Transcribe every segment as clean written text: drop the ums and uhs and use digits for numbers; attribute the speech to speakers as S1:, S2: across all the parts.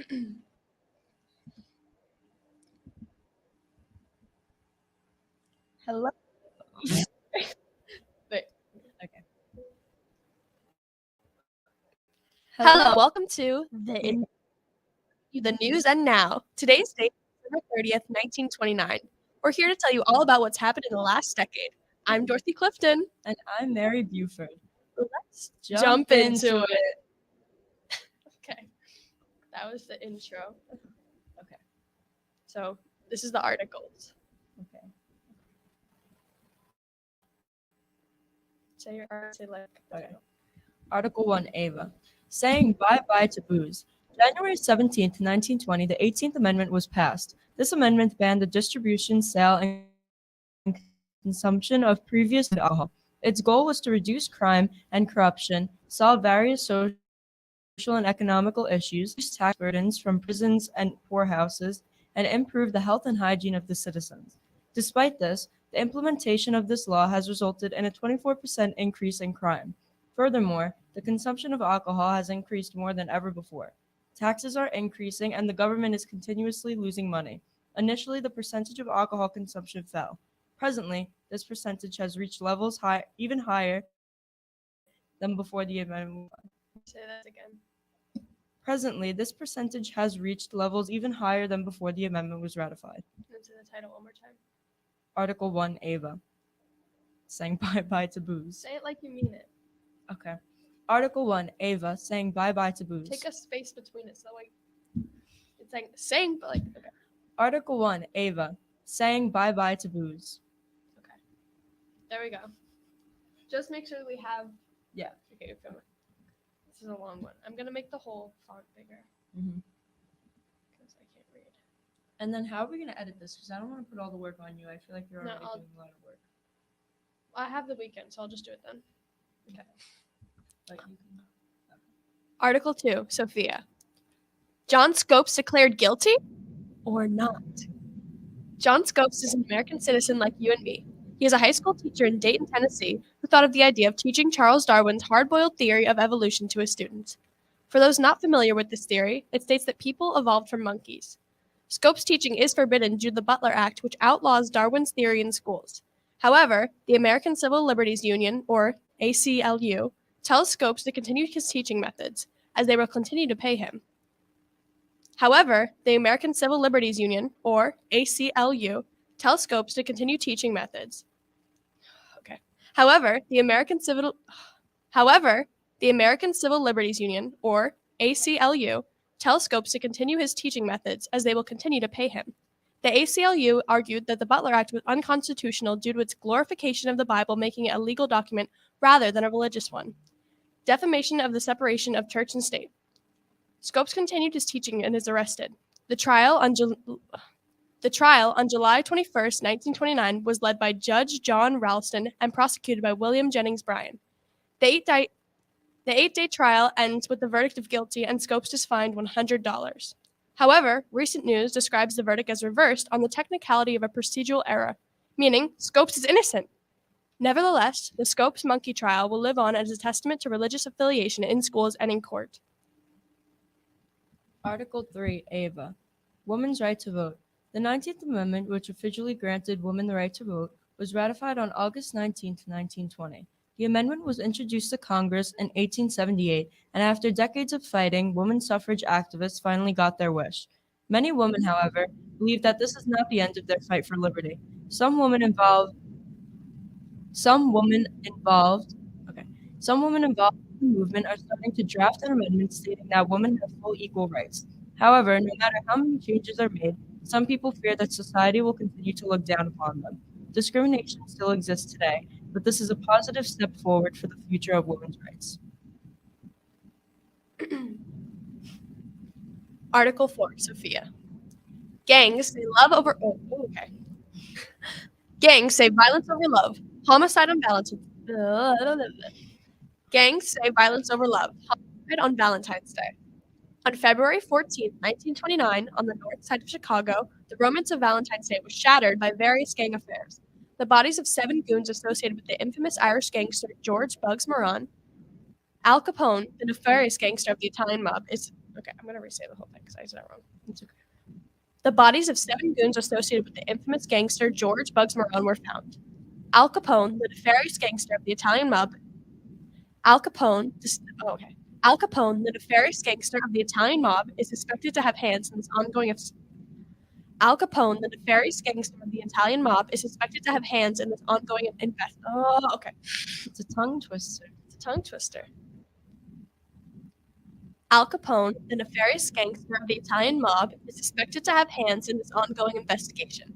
S1: Hello. Wait, okay.
S2: Hello, welcome to the news and now. Today's date is December 30th, 1929. We're here to tell you all about what's happened in the last decade. I'm Dorothy Clifton.
S1: And I'm Mary Buford.
S2: Let's jump into it. Okay, that was the intro.
S1: Okay.
S2: So this is the articles.
S1: Okay.
S2: Say like.
S1: Okay. Article 1, Ava. Saying bye-bye to booze. January 17th, 1920, the 18th Amendment was passed. This amendment banned the distribution, sale, and consumption of previously alcohol. Its goal was to reduce crime and corruption, solve various social and economical issues, reduce tax burdens from prisons and poorhouses, and improve the health and hygiene of the citizens. Despite this, the implementation of this law has resulted in a 24% increase in crime. Furthermore, the consumption of alcohol has increased more than ever before. Taxes are increasing and the government is continuously losing money. Initially, the percentage of alcohol consumption fell. Presently, this percentage has reached levels even higher than before the amendment.
S2: Say that again.
S1: Presently, this percentage has reached levels even higher than before the amendment was ratified.
S2: Say the title one more time.
S1: Article 1, Ava. Saying bye-bye to booze.
S2: Say it like you mean it.
S1: Okay. Article 1, Ava. Saying bye-bye to booze.
S2: Take a space between it so like it's like saying, but like okay.
S1: Article 1, Ava. Saying bye-bye to booze.
S2: Okay. There we go. Just make sure we have.
S1: Yeah.
S2: Okay, you're filming. This is a long one. I'm gonna make the whole font bigger
S1: Mm-hmm.
S2: because I can't read.
S1: And then how are we going to edit this? Because I don't want to put all the work on you. I feel like you're
S2: No,
S1: already
S2: I'll-
S1: doing a lot of work.
S2: I have the weekend, so I'll just do it then.
S1: Okay. Like you can.
S2: Article 2, Sophia. John Scopes declared guilty or not? John Scopes is an American citizen like you and me. He is a high school teacher in Dayton, Tennessee, who thought of the idea of teaching Charles Darwin's hard-boiled theory of evolution to his students. For those not familiar with this theory, it states that people evolved from monkeys. Scopes' teaching is forbidden due to the Butler Act, which outlaws Darwin's theory in schools. However, the American Civil Liberties Union, or ACLU, tells Scopes to continue his teaching methods, as they will continue to pay him. However, the American Civil Liberties Union, or ACLU, tells Scopes to continue teaching methods. Okay. However, the American Civil Liberties Union, or ACLU, tells Scopes to continue his teaching methods as they will continue to pay him. The ACLU argued that the Butler Act was unconstitutional due to its glorification of the Bible, making it a legal document rather than a religious one. Defamation of the separation of church and state. Scopes continued his teaching and is arrested. The trial on July 21st, 1929 was led by Judge John Ralston and prosecuted by William Jennings Bryan. The eight-day trial ends with the verdict of guilty and Scopes is fined $100. However, recent news describes the verdict as reversed on the technicality of a procedural error, meaning Scopes is innocent. Nevertheless, the Scopes monkey trial will live on as a testament to religious affiliation in schools and in court.
S1: Article 3, Ava. Women's right to vote. The 19th Amendment, which officially granted women the right to vote, was ratified on August 19, 1920. The amendment was introduced to Congress in 1878, and after decades of fighting, women suffrage activists finally got their wish. Many women, however, believe that this is not the end of their fight for liberty. Some women involved in the movement are starting to draft an amendment stating that women have full equal rights. However, no matter how many changes are made, some people fear that society will continue to look down upon them. Discrimination still exists today, but this is a positive step forward for the future of women's rights.
S2: Article 4, Sophia. Gangs say love over. Oh, okay. Gangs say violence over love. Homicide on Valentine's. Gangs say violence over love. Homicide on Valentine's Day. On February 14, 1929, on the north side of Chicago, the romance of Valentine's Day was shattered by various gang affairs. The bodies of 7 goons associated with the infamous Irish gangster George Bugs Moran. Al Capone, the nefarious gangster of the Italian mob, is Okay, I'm gonna re-say the whole thing because I said it wrong.
S1: It's okay.
S2: The bodies of 7 goons associated with the infamous gangster George Bugs Marone were found. Al Capone, the nefarious gangster of the Italian mob. Al Capone, the nefarious gangster of the Italian mob, is suspected to have hands in this ongoing. Al Capone, the nefarious gangster of the Italian mob, is suspected to have hands in this ongoing invest. Oh, okay.
S1: It's a tongue twister.
S2: It's a tongue twister. Al Capone, the nefarious gangster of the Italian mob, is suspected to have hands in this ongoing investigation.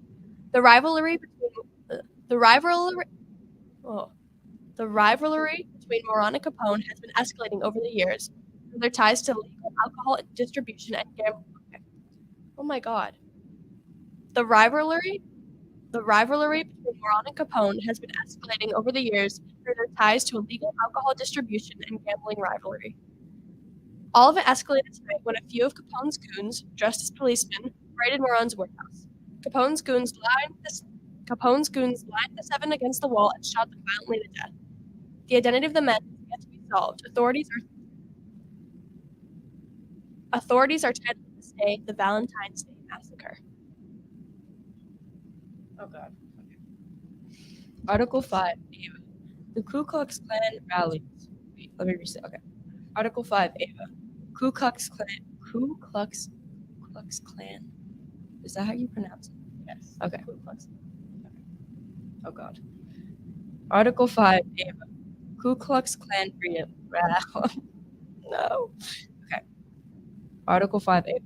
S2: The rivalry between Marone and Capone has been escalating over the years through their ties to illegal alcohol distribution and gambling. Okay. Oh my God. The rivalry between Marone and Capone has been escalating over the years through their ties to illegal alcohol distribution and gambling rivalry. All of it escalated tonight when a few of Capone's goons, dressed as policemen, raided Marone's warehouse. Capone's goons lined the 7 against the wall and shot them violently to death. The identity of the men is yet to be solved. Authorities are titled to this day the Valentine's Day Massacre.
S1: Oh God. Okay. Article 5. Ava. The Ku Klux Klan rallies. Wait, let me reset. Okay. Article 5. Ava. Ku Klux Klan. Is that how you pronounce it?
S2: Yes.
S1: Okay. Ku Klux. Okay. Oh God. Article 5. Ava. Ku Klux Klan No. Okay. Article 5. Ava.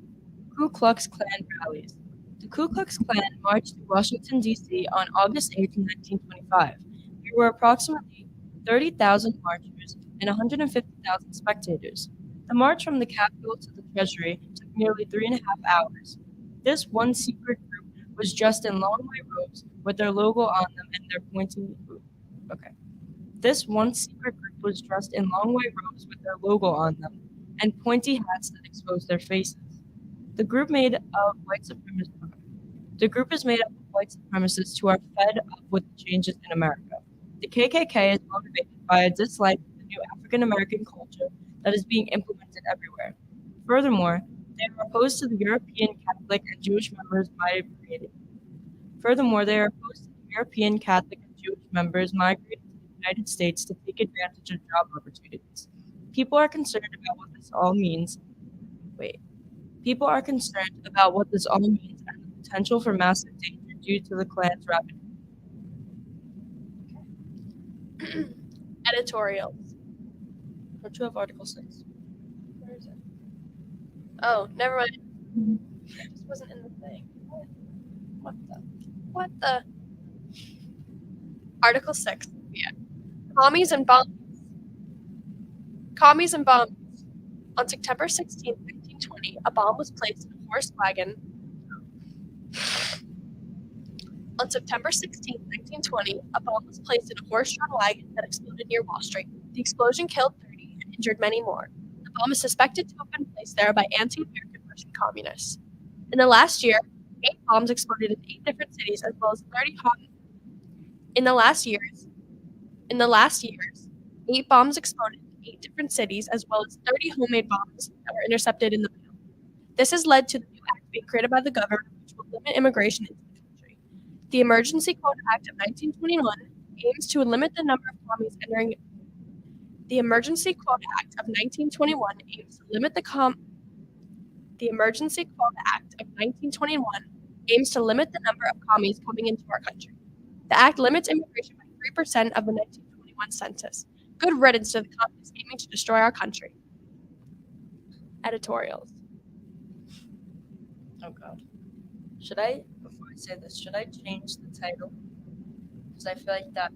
S1: Ku Klux Klan rallies. The Ku Klux Klan marched to Washington, D.C. on August 8, 1925. There were approximately 30,000 marchers and 150,000 spectators. The march from the Capitol to the Treasury took nearly 3.5 hours. This one secret group was dressed in long white robes with their logo on them and their pointy. Okay. This one secret group was dressed in long white robes with their logo on them and pointy hats that exposed their faces. The group is made up of white supremacists who are fed up with the changes in America. The KKK is motivated by a dislike of the new African American culture that is being implemented everywhere. Furthermore, they are opposed to the European Catholic and Jewish members migrating to the United States to take advantage of job opportunities. People are concerned about what this all means and the potential for massive danger due to the Klan's rapid.
S2: Editorials.
S1: Don't you have Article 6?
S2: Where is it? Oh, never mind. It just wasn't in the thing. What the? Article 6. Yeah. Commies and bombs. On September 16, 1920, a bomb was placed in a horse wagon. On September 16, 1920, a bomb was placed in a horse-drawn wagon that exploded near Wall Street. The explosion killed 30 and injured many more. The bomb is suspected to have been placed there by anti-American Russian communists. In the last year, 8 bombs exploded in 8 different cities, as well as 30 In the last years, 8 bombs exploded in 8 different cities, as well as 30 homemade bombs that were intercepted in the mail. This has led to the new act being created by the government, which will limit immigration into the country. The Emergency Quota Act of 1921 aims to limit the number of commies entering. The Emergency Quota Act of 1921 aims to limit The Emergency Quota Act of 1921 aims to limit the number of commies coming into our country. The act limits immigration by 3% of the 1921 census. Good riddance to the communists aiming to destroy our country. Editorials.
S1: Oh God. Before I say this, should I change the title? Because I feel like that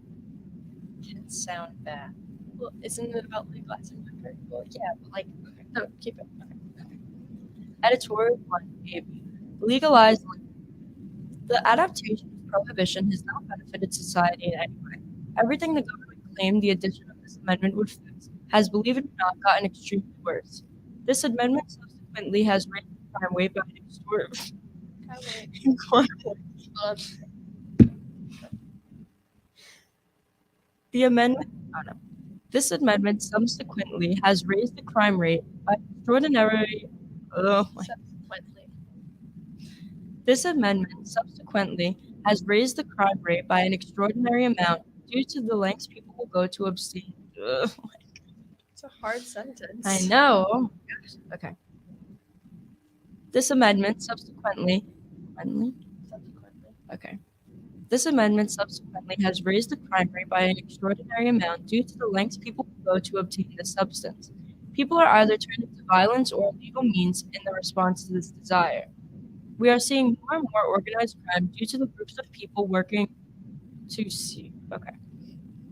S1: can sound bad.
S2: Well, isn't it about legalizing liquor?
S1: Well, yeah, but okay.
S2: No, keep it.
S1: Okay. Editorial 1. AB. Legalized liquor. The adaptation of prohibition has not benefited society in any way. Everything the government claimed the addition of this amendment would fix has, believe it or not, gotten extremely worse. This amendment subsequently has raised the crime rate by an extortion. This amendment subsequently has raised the crime rate by an extraordinary Oh my.
S2: Subsequently.
S1: This amendment subsequently has raised the crime rate by an extraordinary amount due to the lengths people will go to abstain. Ugh,
S2: It's a hard sentence.
S1: I know. Oh my gosh. Okay. This amendment subsequently. Okay. This amendment subsequently has raised the crime rate by an extraordinary amount due to the lengths people will go to obtain this substance. People are either turning to violence or illegal means in the response to this desire. We are seeing more and more organized crime due to the groups of people working to see. Okay.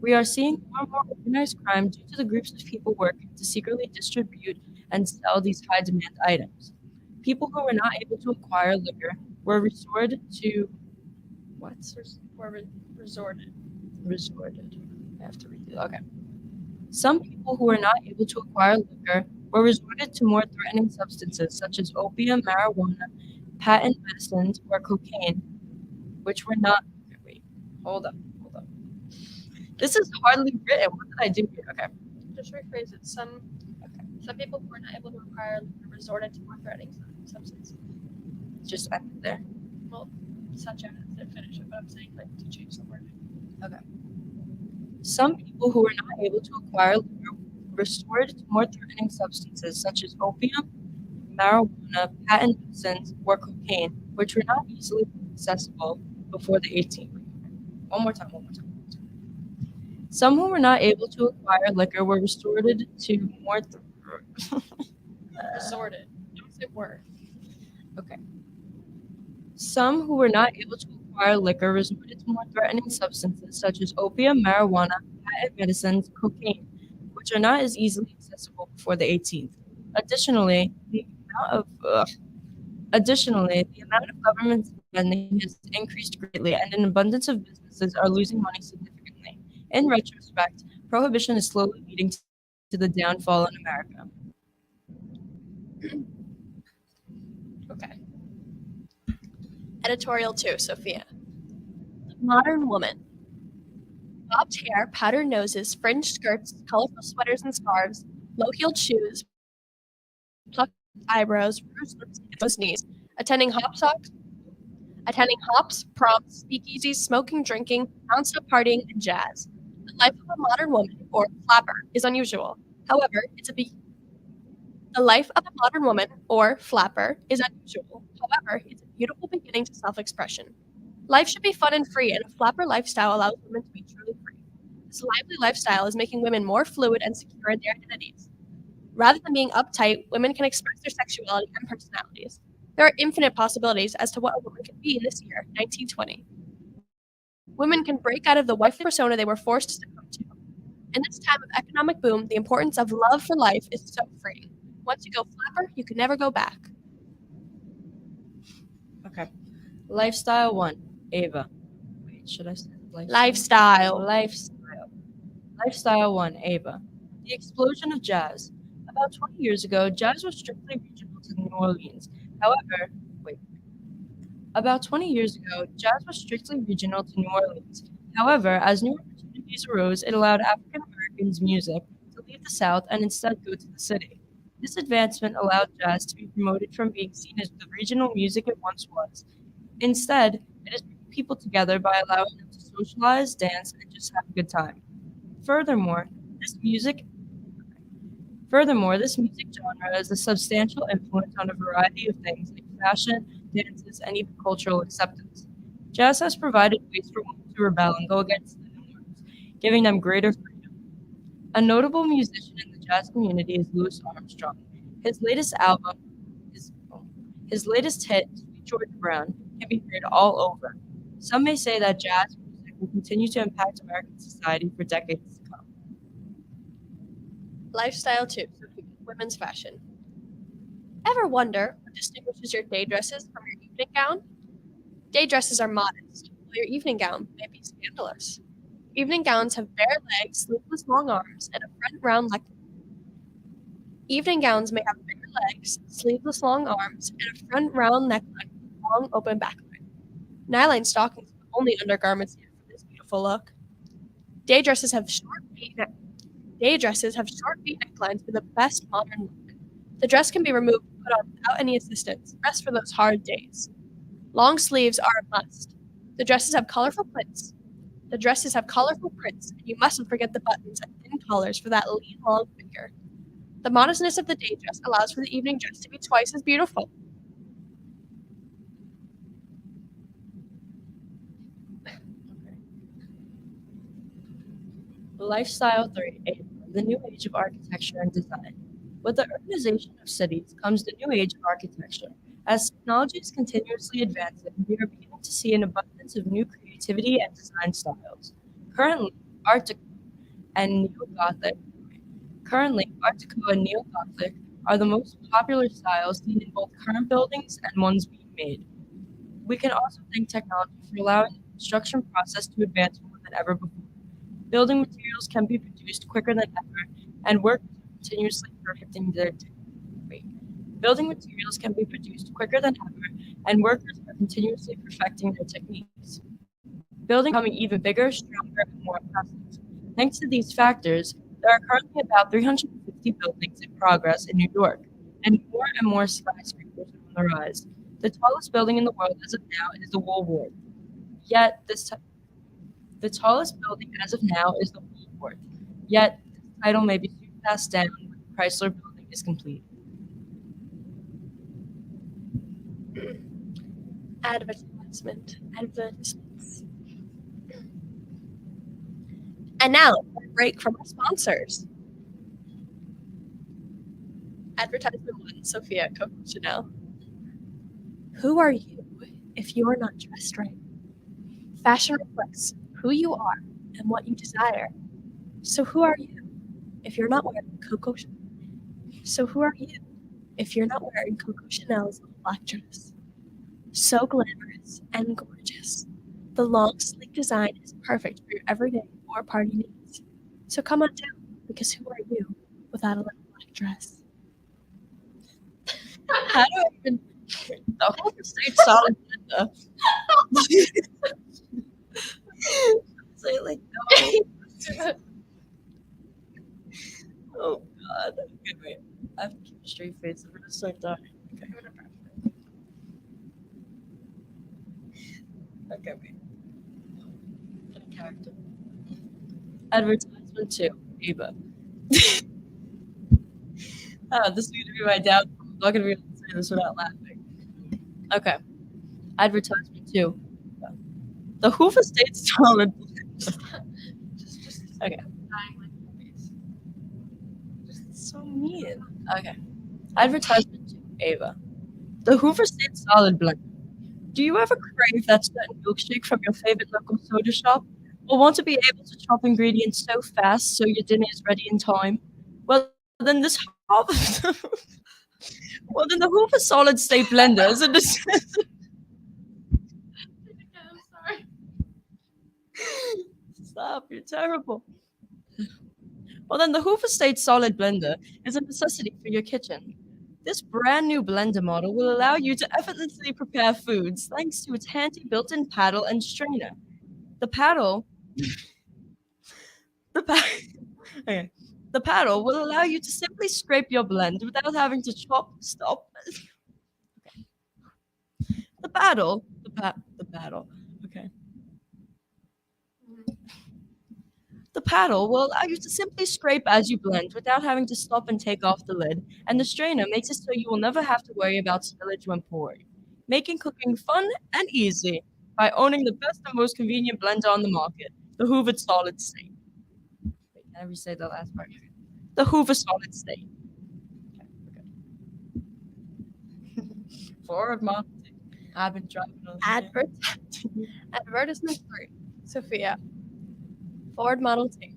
S1: We are seeing more and more organized crime due to the groups of people working to secretly distribute and sell these high demand items. People who were not able to acquire liquor were resorted to what?
S2: Resorted.
S1: Resorted. I have to read it. Okay. Some people who were not able to acquire liquor were resorted to more threatening substances such as opium, marijuana, patent medicines, or cocaine, which were not. Okay, wait, hold up. This is hardly written. What did I do here? Okay.
S2: Just rephrase it. Some people who were not able to acquire liquor resorted to more threatening substances.
S1: Just end it there.
S2: Well, such as to finish it, but I'm saying like to change the wording.
S1: Some people who were not able to acquire liquor resorted to more threatening substances such as opium, marijuana, patent medicines, or cocaine, which were not easily accessible before the 18th. One more time. Some who were not able to acquire liquor were resorted to more.
S2: Resorted. Don't say were.
S1: Okay. Some who were not able to acquire liquor resorted to more threatening substances such as opium, marijuana, patent medicines, cocaine, which are not as easily accessible before the 18th. Additionally, the amount of government spending has increased greatly, and an abundance of businesses are losing money significantly. In retrospect, prohibition is slowly leading to the downfall in America.
S2: Okay. Editorial 2, Sophia. Modern woman. Bobbed hair, powdered noses, fringed skirts, colorful sweaters and scarves, low-heeled shoes, plucked eyebrows, rouged lips, and exposed knees, attending hops, proms, speakeasies, smoking, drinking, non-stop partying, and jazz. The life of a modern woman, or flapper, is unusual. However, the life of a modern woman, or flapper, is unusual. However, it's a beautiful beginning to self-expression. Life should be fun and free, and a flapper lifestyle allows women to be truly free. This lively lifestyle is making women more fluid and secure in their identities. Rather than being uptight, women can express their sexuality and personalities. There are infinite possibilities as to what a woman can be in this year, 1920. Women can break out of the wifely persona they were forced to succumb to. In this time of economic boom, the importance of love for life is so freeing. Once you go flapper, you can never go back.
S1: Okay. Lifestyle 1, Ava. Wait, should I say
S2: Lifestyle.
S1: Lifestyle 1, Ava. The explosion of jazz. About 20 years ago, jazz was strictly regional to New Orleans. However, About 20 years ago, jazz was strictly regional to New Orleans. However, as new opportunities arose, it allowed African Americans' music to leave the South and instead go to the city. This advancement allowed jazz to be promoted from being seen as the regional music it once was. Instead, it is bringing people together by allowing them to socialize, dance, and just have a good time. Furthermore, this music genre has a substantial influence on a variety of things like fashion, dances, and even cultural acceptance. Jazz has provided ways for women to rebel and go against the norms, giving them greater freedom. A notable musician in the jazz community is Louis Armstrong. His latest hit, Sweet Georgia Brown, can be heard all over. Some may say that jazz music will continue to impact American society for decades to come.
S2: Lifestyle 2, women's fashion. Ever wonder what distinguishes your day dresses from your evening gown? Day dresses are modest, while your evening gown may be scandalous. Evening gowns have bare legs, sleeveless long arms, and a front round neckline. Evening gowns may have bare legs, sleeveless long arms, and a front round neckline with a long open backline. Nylon stockings are the only undergarments needed for this beautiful look. Day dresses have short V necklines for the best modern look. The dress can be removed put on without any assistance. Rest for those hard days. Long sleeves are a must. The dresses have colorful prints. And you mustn't forget the buttons and thin collars for that lean, long figure. The modestness of the day dress allows for the evening dress to be twice as beautiful.
S1: Lifestyle 3, the new age of architecture and design. With the urbanization of cities comes the new age of architecture. As technology is continuously advancing, we are beginning to see an abundance of new creativity and design styles. Currently, Art Deco and Neo-Gothic are the most popular styles seen in both current buildings and ones being made. We can also thank technology for allowing the construction process to advance more than ever before. Building materials can be produced quicker than ever, and workers are continuously perfecting their Building materials can be produced quicker than ever, and workers are continuously perfecting their techniques. Buildings are becoming even bigger, stronger, and more impressive. Thanks to these factors, there are currently about 350 buildings in progress in New York, and more skyscrapers are on the rise. The tallest building in the world as of now is the Woolworth. Yet, the tallest building as of now is the Woolworth. Yet, this title may be soon passed down when the Chrysler Building is complete.
S2: Advertisements. And now, a break from our sponsors. Advertisement 1, Sophia, Coco Chanel. Who are you if you are not dressed right? Fashion reflects who you are and what you desire. So who are you if you're not wearing Coco Chanel? Chanel's black dress? So glamorous and gorgeous. The long, sleek design is perfect for your everyday or party needs. So come on down, because who are you without a little black dress?
S1: How do I even the whole state solid Linda? Say like no. Oh god. Okay, wait. I have to keep a straight face. I'm gonna start dying. Okay. Okay, wait. Put a character. Advertisement 2, Ava. This is gonna be my downfall. I'm not gonna be able to say this without laughing. Okay. Advertisement 2. The Hoover State Solid. Okay. So mean. Okay. Advertisement 2, Ava. The Hoover State Solid Blend. Do you ever crave that certain milkshake from your favorite local soda shop? Or want to be able to chop ingredients so fast so your dinner is ready in time? Well, then this well, then the Hoover Solid State Blender is a necessity.
S2: I'm sorry.
S1: Stop, you're terrible. Well, then the Hoover State Solid Blender is a necessity for your kitchen. This brand new blender model will allow you to effortlessly prepare foods thanks to its handy built-in paddle and strainer. The paddle, the pa- okay. The paddle will allow you to simply scrape your blend without having to stop. The paddle, the paddle. Okay. The paddle will allow you to simply scrape as you blend without having to stop and take off the lid, and the strainer makes it so you will never have to worry about spillage when pouring, making cooking fun and easy by owning the best and most convenient blender on the market, the Hoover Solid State. Wait, can I re-say the last part? The Hoover Solid State. Okay. Forward marketing. I've been driving on
S2: Advertisement 3, Sophia. Ford Model T.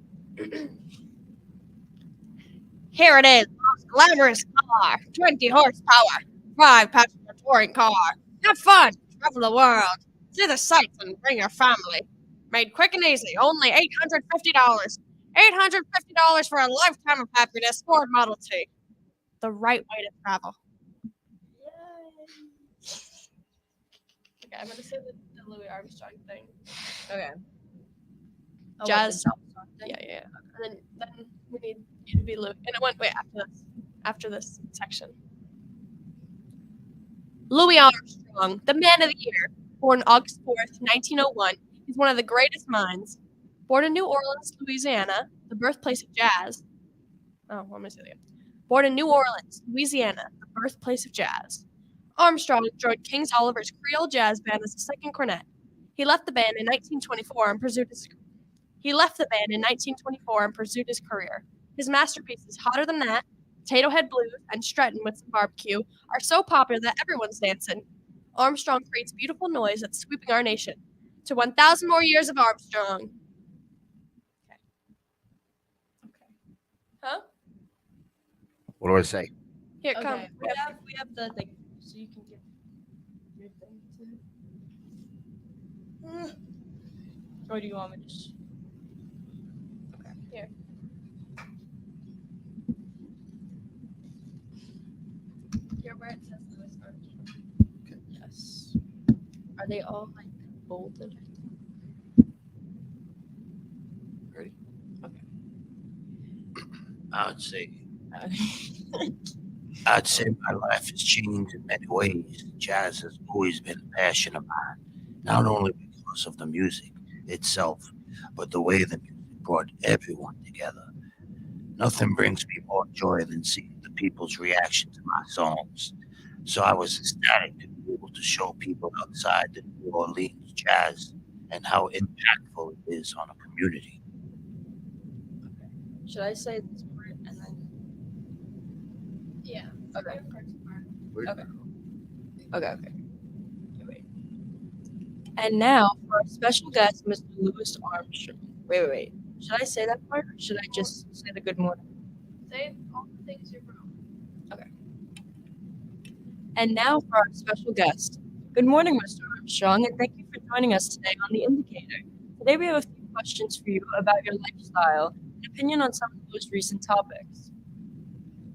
S2: Here it is, most glamorous car, 20 horsepower, 5-passenger touring car. Have fun, travel the world, see the sights and bring your family. Made quick and easy, only $850. $850 for a lifetime of happiness, Ford Model T. The right way to travel. Okay, I'm gonna say the Louis Armstrong thing.
S1: Okay.
S2: Jazz. Yeah. And then we need you to be Louis. And it went wait after this section. Louis Armstrong, the man of the year, born August 4th, 1901, he's one of the greatest minds. Born in New Orleans, Louisiana, the birthplace of jazz. Oh, let me say that again. Born in New Orleans, Louisiana, the birthplace of jazz. Armstrong joined King Oliver's Creole Jazz Band as the second cornet. He left the band in 1924 and pursued his career. His masterpieces, Hotter Than That, Potato Head Blues, and Stretton with Some Barbecue, are so popular that everyone's dancing. Armstrong creates beautiful noise that's sweeping our nation. To 1,000 more years of Armstrong.
S1: Okay.
S2: Huh?
S3: What do I say?
S2: Here, come.
S1: Okay. We have the thing, so you can give your thing to. Or do you want me to just? Okay.
S2: Here. Here where it says Louis Armstrong.
S1: Yes. Are they all like bolded?
S3: Ready?
S1: Okay.
S3: I'd say my life has changed in many ways. Jazz has always been a passion of mine, not only because of the music itself, but the way the music brought everyone together. Nothing brings me more joy than seeing the people's reaction to my songs. So I was ecstatic to be able to show people outside the New Orleans jazz and how impactful it is on a community.
S1: Should I say this part and then?
S2: Yeah.
S1: Okay. Okay. Okay. Wait. And now for our special guest, Mr. Louis Armstrong. Wait. Should I say that part, or should I just say the good morning?
S2: Say all the things you're from.
S1: And now for our special guest. Good morning, Mr. Armstrong, and thank you for joining us today on The Indicator. Today we have a few questions for you about your lifestyle and opinion on some of the most recent topics.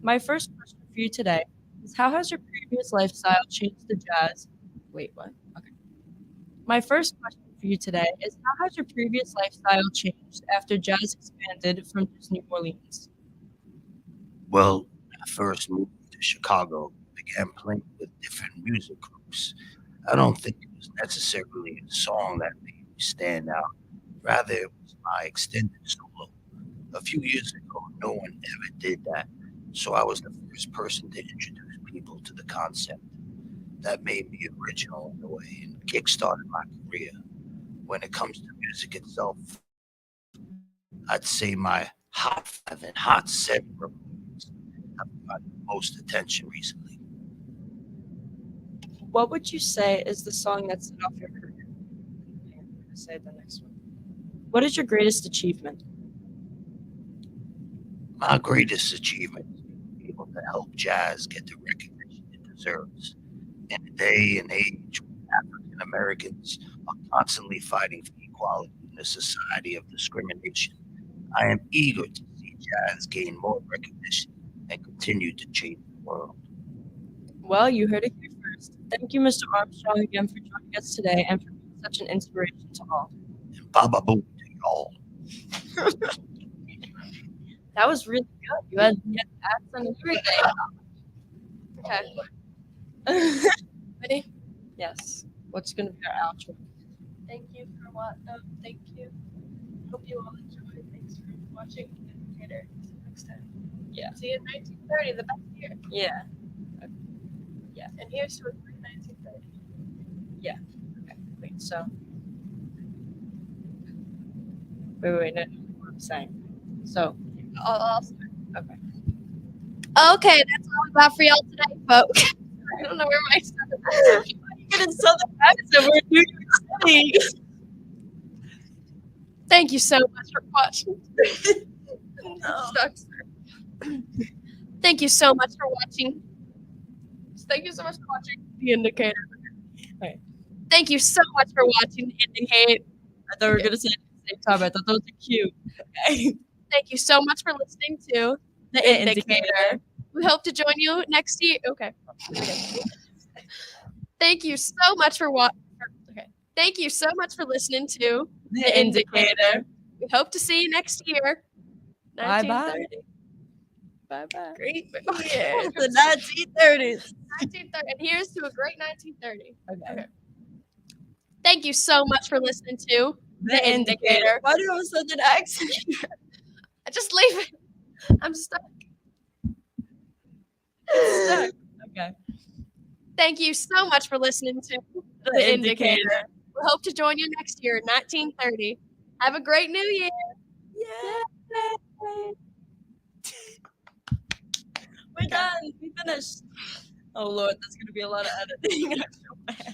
S1: My first question for you today is, how has your previous lifestyle changed the jazz? Wait, what? Okay. My first question for you today is, how has your previous lifestyle changed after jazz expanded from just New Orleans?
S3: Well, when I first moved to Chicago, I began playing with different music groups. I don't think it was necessarily a song that made me stand out. Rather, it was my extended solo. A few years ago, no one ever did that. So I was the first person to introduce people to the concept. That made me original in a way and kickstarted my career. When it comes to music itself, I'd say my Hot 5 and Hot 7 recordings have gotten the most attention recently.
S1: What would you say is the song that set off your career? I'm going to say the next one. What is your greatest achievement?
S3: My greatest achievement is being able to help jazz get the recognition it deserves. In a day and age when African Americans are constantly fighting for equality in a society of discrimination, I am eager to see jazz gain more recognition and continue to change the world.
S1: Well, you heard it here first. Thank you, Mr. Armstrong, again for joining us today and for being such an inspiration to all.
S3: And Baba Boo to y'all.
S1: That was really good. You had accent and everything. Okay.
S2: Ready?
S1: Yes. What's going to be our outro?
S2: Thank you for what? Thank you. Hope you all enjoyed. Thanks for watching Indicator. See you next time.
S1: Yeah.
S2: See you in 1930, the best year.
S1: Yeah.
S2: And here's to a great 1930.
S1: Okay. Wait, so. Wait. No, what I'm saying. So.
S2: I'll start.
S1: Okay.
S2: Okay, that's all we got for y'all today, folks. I don't know where my stuff is.
S1: You get in Southern accent. We're in New York City.
S2: Thank you so much for watching. Sucks. Thank you so much for watching. Thank you so much for watching The Indicator.
S1: Okay.
S2: Thank you so much for watching The Indicator.
S1: I thought we were going to say it at the same time. I thought those were cute. Okay.
S2: Thank you so much for listening to
S1: The Indicator.
S2: We hope to join you next year. Okay. Thank you so much for Thank you so much for listening to
S1: The Indicator.
S2: We hope to see you next year.
S1: Bye-bye.
S2: 1930.
S1: Bye-bye.
S2: Great.
S1: Yeah, the 1930s.
S2: 1930. And here's to a great 1930.
S1: Okay.
S2: Okay. Thank you so much for listening to
S1: The Indicator. Why do you have such an accent?
S2: Just leave it. I'm stuck.
S1: Stuck. Okay.
S2: Thank you so much for listening to
S1: The Indicator.
S2: We hope to join you next year, 1930. Have a great new year.
S1: Yeah. We're done. We finished. Oh Lord, that's gonna be a lot of editing. I feel bad.